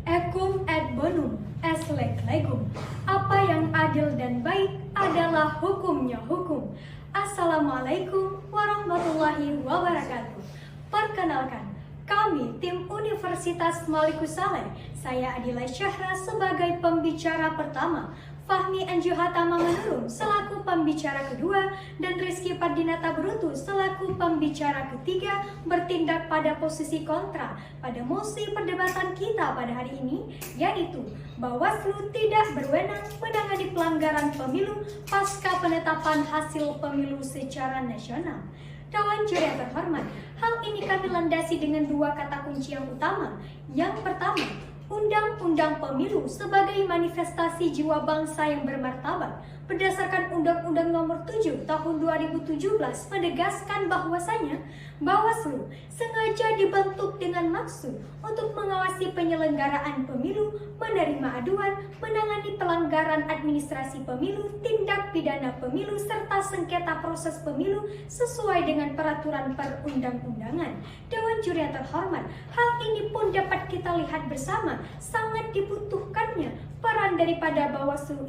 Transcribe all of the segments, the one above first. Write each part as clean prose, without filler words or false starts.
Equum et bonum est leg legum. Apa yang adil dan baik adalah hukumnya hukum. Assalamualaikum warahmatullahi wabarakatuh. Perkenalkan, kami tim Universitas Malikus Saleh. Saya Adila Syahra sebagai pembicara pertama, Fahmi Anjuhata Manurung selaku pembicara kedua, dan Rizky Pardinata Brutu selaku pembicara ketiga bertindak pada posisi kontra pada mosi perdebatan kita pada hari ini, yaitu Bawaslu tidak berwenang menangani pelanggaran pemilu pasca penetapan hasil pemilu secara nasional. Dewan Juri yang terhormat, hal ini kami landasi dengan dua kata kunci yang utama. Yang pertama, Undang-Undang Pemilu sebagai manifestasi jiwa bangsa yang bermartabat berdasarkan Undang-Undang Nomor 7 Tahun 2017 menegaskan bahwasanya Bawaslu sengaja dibentuk dengan maksud untuk mengawasi penyelenggaraan pemilu, menerima aduan, menangani pelanggaran administrasi pemilu, tindak pidana pemilu, serta sengketa proses pemilu sesuai dengan peraturan perundang-undangan. Dewan Juri yang terhormat, hal ini pun dapat kita lihat bersama sangat dibutuhkannya peran daripada Bawaslu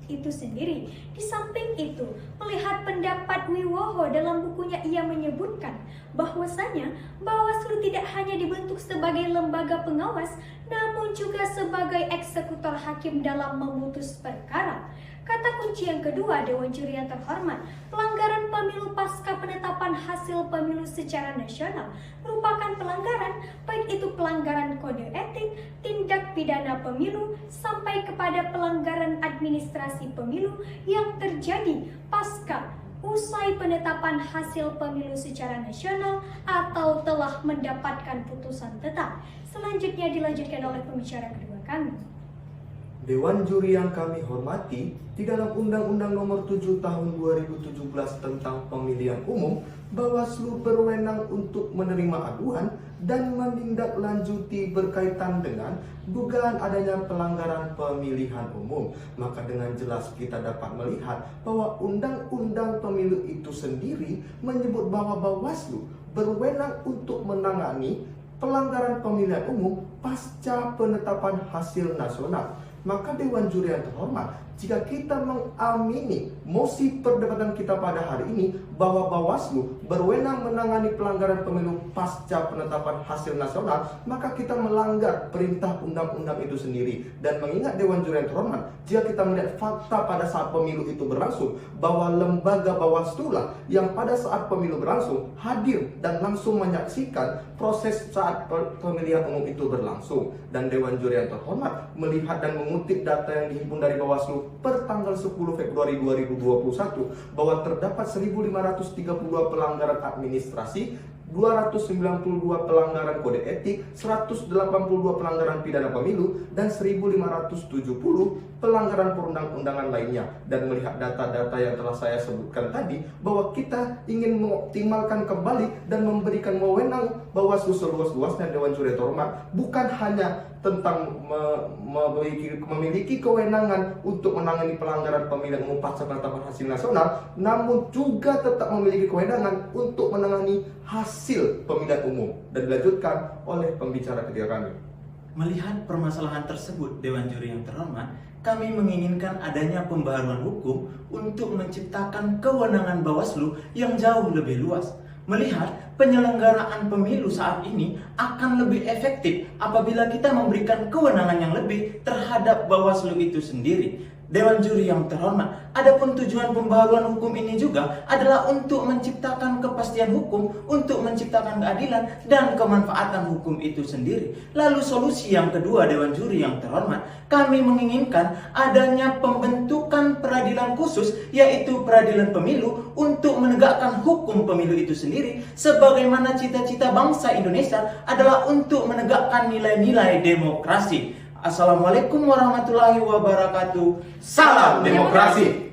itu sendiri. Di samping itu, melihat pendapat Wiwoho dalam bukunya, ia menyebutkan bahwasanya Bawaslu tidak hanya dibentuk sebagai lembaga pengawas, namun juga sebagai eksekutor hakim dalam memutus perkara. Kata kunci yang kedua, Dewan Juri yang terhormat, pelanggaran pemilu pasca penetapan hasil pemilu secara nasional merupakan pelanggaran, baik itu pelanggaran kode etik, tindak pidana pemilu, sampai kepada pelanggaran administrasi pemilu yang terjadi pasca usai penetapan hasil pemilu secara nasional atau telah mendapatkan putusan tetap. Selanjutnya dilanjutkan oleh pembicara kedua kami. Dewan Juri yang kami hormati, di dalam Undang-Undang Nomor 7 Tahun 2017 tentang Pemilihan Umum, Bawaslu berwenang untuk menerima aduan dan menindaklanjuti berkaitan dengan dugaan adanya pelanggaran pemilihan umum. Maka dengan jelas kita dapat melihat bahwa Undang-Undang Pemilu itu sendiri menyebut bahwa Bawaslu berwenang untuk menangani pelanggaran pemilihan umum pasca penetapan hasil nasional. Maka Dewan Juri yang terhormat, jika kita mengamini mosi perdebatan kita pada hari ini bahwa Bawaslu berwenang menangani pelanggaran pemilu pasca penetapan hasil nasional, maka kita melanggar perintah undang-undang itu sendiri. Dan mengingat Dewan Juri yang terhormat, jika kita melihat fakta pada saat pemilu itu berlangsung, bahwa lembaga Bawaslu lah yang pada saat pemilu berlangsung hadir dan langsung menyaksikan proses saat pemilihan umum itu berlangsung. Dan Dewan Juri yang terhormat melihat dan mengutip data yang dihimpun dari Bawaslu per tanggal 10 Februari 2021 bahwa terdapat 1.532 pelanggaran administrasi, 292 pelanggaran kode etik, 182 pelanggaran pidana pemilu, dan 1.570 pelanggaran perundang-undangan lainnya. Dan melihat data-data yang telah saya sebutkan tadi, bahwa kita ingin mengoptimalkan kembali dan memberikan wewenang Bawaslu seluas-luasnya. Dewan Juri terhormat bukan hanya tentang memiliki kewenangan untuk menangani pelanggaran pemilihan umum pasca penetapan hasil nasional, namun juga tetap memiliki kewenangan untuk menangani hasil pemilihan umum. Dan dilanjutkan oleh pembicara ketiga kami. Melihat permasalahan tersebut, Dewan Juri yang terhormat, kami menginginkan adanya pembaharuan hukum untuk menciptakan kewenangan Bawaslu yang jauh lebih luas. Melihat penyelenggaraan pemilu saat ini akan lebih efektif apabila kita memberikan kewenangan yang lebih terhadap Bawaslu itu sendiri. Dewan Juri yang terhormat, adapun tujuan pembaharuan hukum ini juga adalah untuk menciptakan kepastian hukum, untuk menciptakan keadilan dan kemanfaatan hukum itu sendiri. Lalu solusi yang kedua, Dewan Juri yang terhormat, kami menginginkan adanya pembentukan peradilan khusus, yaitu peradilan pemilu, untuk menegakkan hukum pemilu itu sendiri, sebagaimana cita-cita bangsa Indonesia adalah untuk menegakkan nilai-nilai demokrasi. Assalamualaikum warahmatullahi wabarakatuh. Salam demokrasi.